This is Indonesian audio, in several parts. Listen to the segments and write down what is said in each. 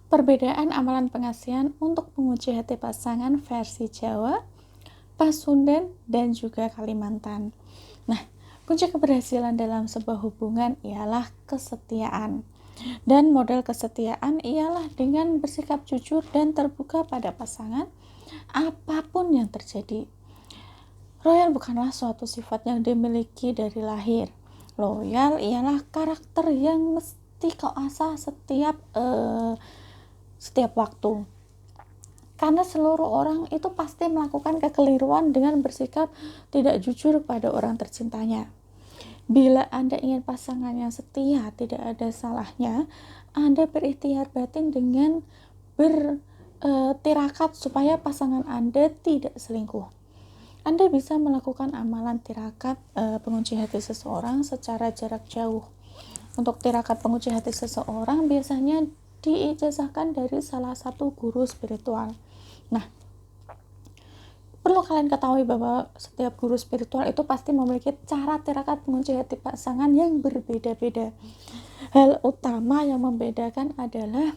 Perbedaan amalan pengasihan untuk menguji hati pasangan versi Jawa, Pasundan, dan juga Kalimantan. Nah, kunci keberhasilan dalam sebuah hubungan ialah kesetiaan. Dan model kesetiaan ialah dengan bersikap jujur dan terbuka pada pasangan, apapun yang terjadi. Loyal bukanlah suatu sifat yang dimiliki dari lahir. Loyal ialah karakter yang mesti kau asah setiap waktu. Karena seluruh orang itu pasti melakukan kekeliruan dengan bersikap tidak jujur pada orang tercintanya. Bila Anda ingin pasangan yang setia, tidak ada salahnya Anda berikhtiar batin dengan bertirakat supaya pasangan Anda tidak selingkuh. Anda bisa melakukan amalan tirakat pengunci hati seseorang secara jarak jauh. Untuk tirakat pengunci hati seseorang biasanya diijazahkan dari salah satu guru spiritual. Nah, perlu kalian ketahui bahwa setiap guru spiritual itu pasti memiliki cara tirakat pengunci hati pasangan yang berbeda-beda. Hal utama yang membedakan adalah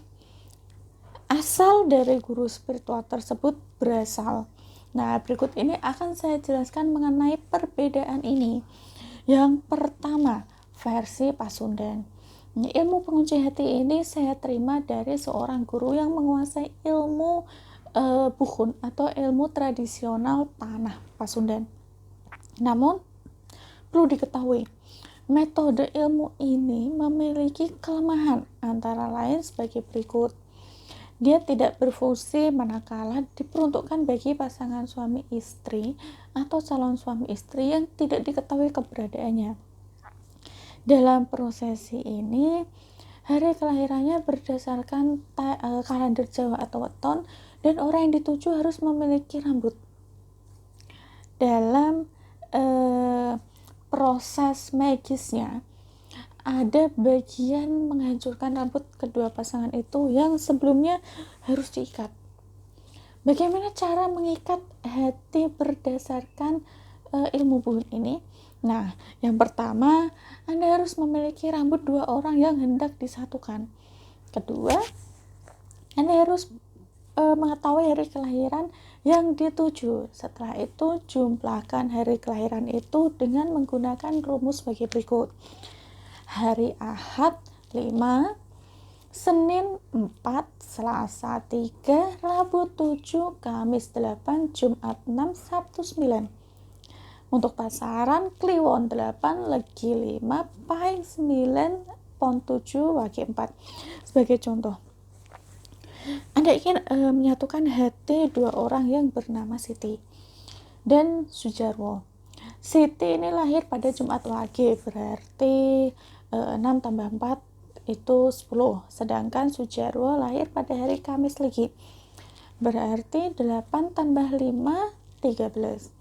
asal dari guru spiritual tersebut berasal. Nah, berikut ini akan saya jelaskan mengenai perbedaan ini. Yang pertama, versi Pasundan. Ilmu pengunci hati ini saya terima dari seorang guru yang menguasai ilmu bukun atau ilmu tradisional tanah Pasundan. Namun, perlu diketahui, metode ilmu ini memiliki kelemahan antara lain sebagai berikut. Dia tidak berfungsi manakala diperuntukkan bagi pasangan suami istri atau calon suami istri yang tidak diketahui keberadaannya. Dalam prosesi ini, hari kelahirannya berdasarkan kalender Jawa atau weton, dan orang yang dituju harus memiliki rambut. Dalam proses magisnya, ada bagian menghancurkan rambut kedua pasangan itu yang sebelumnya harus diikat. Bagaimana cara mengikat hati berdasarkan ilmu bukun ini? Nah, yang pertama, Anda harus memiliki rambut dua orang yang hendak disatukan. Kedua, Anda harus mengetahui hari kelahiran yang dituju. Setelah itu, jumlahkan hari kelahiran itu dengan menggunakan rumus sebagai berikut. Hari Ahad 5, Senin 4, Selasa 3, Rabu 7, Kamis 8, Jumat 6, Sabtu 9. Untuk pasaran, Kliwon 8, Legi 5, Pahing 9, Pon 7, Wage 4. Sebagai contoh, Anda ingin menyatukan hati dua orang yang bernama Siti dan Sujarwo. Siti ini lahir pada Jumat Wage, berarti 6 tambah 4 itu 10. Sedangkan Sujarwo lahir pada hari Kamis Legi, berarti 8 tambah 5, 13.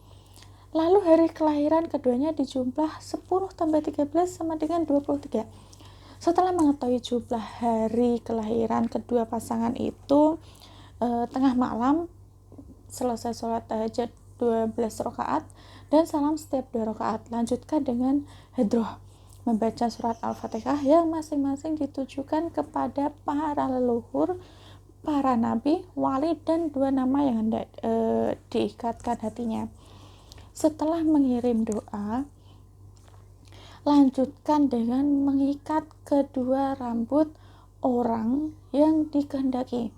Lalu hari kelahiran keduanya dijumlah 10 tambah 13 sama dengan 23. Setelah mengetahui jumlah hari kelahiran kedua pasangan itu, tengah malam selesai sholat tahajud 12 rakaat dan salam setiap 2 rakaat. Lanjutkan dengan hadroh, membaca surat Al-Fatihah yang masing-masing ditujukan kepada para leluhur, para nabi, wali, dan dua nama yang hendak diikatkan hatinya. Setelah mengirim doa, lanjutkan dengan mengikat kedua rambut orang yang dikehendaki.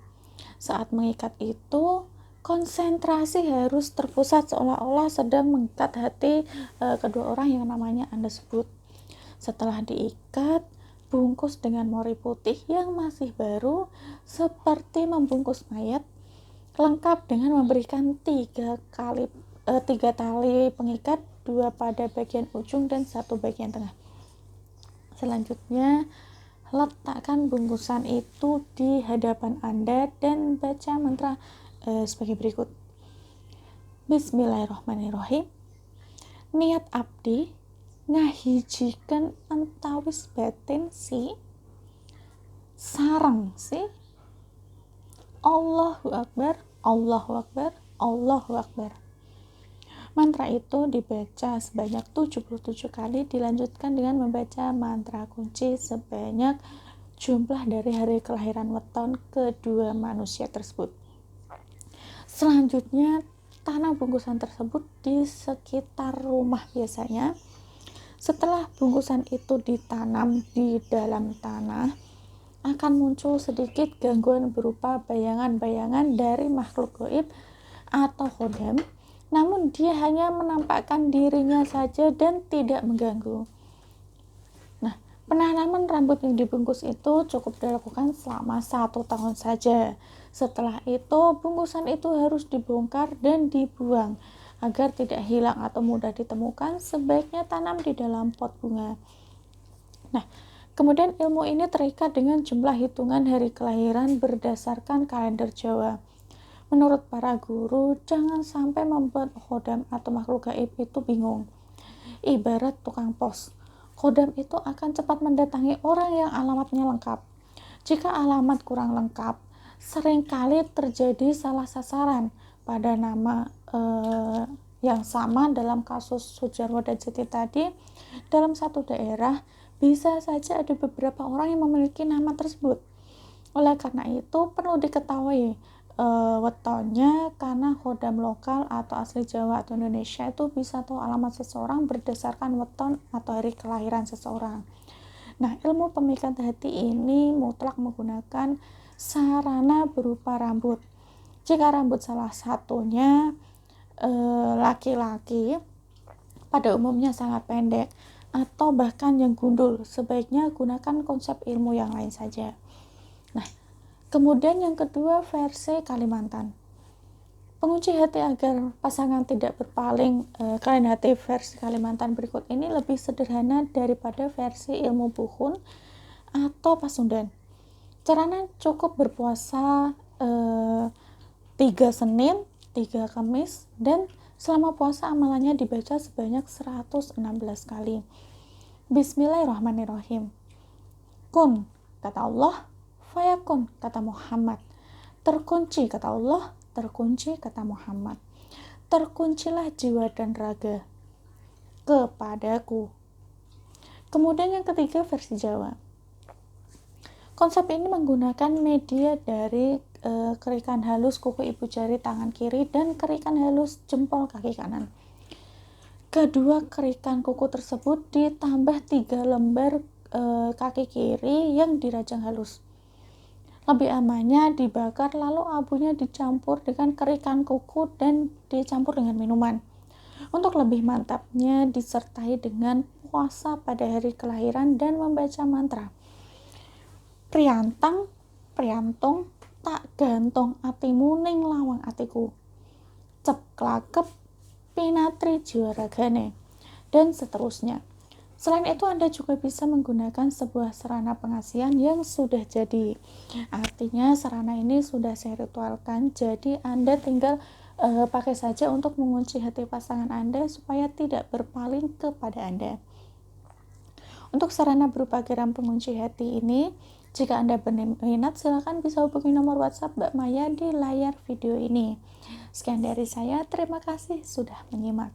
Saat mengikat itu, konsentrasi harus terpusat seolah-olah sedang mengikat hati kedua orang yang namanya Anda sebut. Setelah diikat, bungkus dengan mori putih yang masih baru seperti membungkus mayat, lengkap dengan memberikan 3 tali pengikat, 2 pada bagian ujung dan 1 bagian tengah. Selanjutnya, letakkan bungkusan itu di hadapan Anda dan baca mantra sebagai berikut. Bismillahirrahmanirrahim. Niat abdi ngahijikeun antawis batin si sareng si Allahu Akbar, Allahu Akbar, Allahu Akbar. Mantra itu dibaca sebanyak 77 kali, dilanjutkan dengan membaca mantra kunci sebanyak jumlah dari hari kelahiran weton kedua manusia tersebut. Selanjutnya, tanam bungkusan tersebut di sekitar rumah biasanya. Setelah bungkusan itu ditanam di dalam tanah, akan muncul sedikit gangguan berupa bayangan-bayangan dari makhluk gaib atau khodam, namun dia hanya menampakkan dirinya saja dan tidak mengganggu. Nah, penanaman rambut yang dibungkus itu cukup dilakukan selama 1 tahun saja. Setelah itu, bungkusan itu harus dibongkar dan dibuang. Agar tidak hilang atau mudah ditemukan, sebaiknya tanam di dalam pot bunga. Nah, kemudian ilmu ini terikat dengan jumlah hitungan hari kelahiran berdasarkan kalender Jawa. Menurut para guru, jangan sampai membuat khodam atau makhluk gaib itu bingung. Ibarat tukang pos, khodam itu akan cepat mendatangi orang yang alamatnya lengkap. Jika alamat kurang lengkap, seringkali terjadi salah sasaran pada nama yang sama. Dalam kasus Sujarwo dan Siti tadi, dalam satu daerah bisa saja ada beberapa orang yang memiliki nama tersebut. Oleh karena itu perlu diketahui wetonnya, karena khodam lokal atau asli Jawa atau Indonesia itu bisa tahu alamat seseorang berdasarkan weton atau hari kelahiran seseorang. Nah, ilmu pemikat hati ini mutlak menggunakan sarana berupa rambut. Jika rambut salah satunya laki-laki pada umumnya sangat pendek atau bahkan yang gundul, sebaiknya gunakan konsep ilmu yang lain saja. Nah, kemudian yang kedua, versi Kalimantan. Pengunci hati agar pasangan tidak berpaling kalian hati versi Kalimantan berikut ini lebih sederhana daripada versi ilmu buhun atau pasundan. Caranya cukup berpuasa 3 Senin, 3 Kamis, dan selama puasa amalannya dibaca sebanyak 116 kali. Bismillahirrahmanirrahim. Kun, kata Allah, fayakun, kata Muhammad. Terkunci, kata Allah, terkunci, kata Muhammad. Terkuncilah jiwa dan raga kepadaku. Kemudian yang ketiga, versi Jawa. Konsep ini menggunakan media dari kerikan halus kuku ibu jari tangan kiri dan kerikan halus jempol kaki kanan. Kedua kerikan kuku tersebut ditambah 3 lembar kaki kiri yang dirajang halus. Lebih amannya dibakar lalu abunya dicampur dengan kerikan kuku dan dicampur dengan minuman. Untuk lebih mantapnya disertai dengan puasa pada hari kelahiran dan membaca mantra. Priantang, priantung, tak gantung atimu ning lawang atiku. Cep klakep, pinatri jiwa ragane, dan seterusnya. Selain itu, Anda juga bisa menggunakan sebuah sarana pengasihan yang sudah jadi. Artinya sarana ini sudah saya ritualkan, jadi Anda tinggal pakai saja untuk mengunci hati pasangan Anda supaya tidak berpaling kepada Anda. Untuk sarana berupa geram pengunci hati ini, jika Anda berminat, silakan bisa hubungi nomor WhatsApp Mbak Maya di layar video ini. Sekian dari saya, terima kasih sudah menyimak.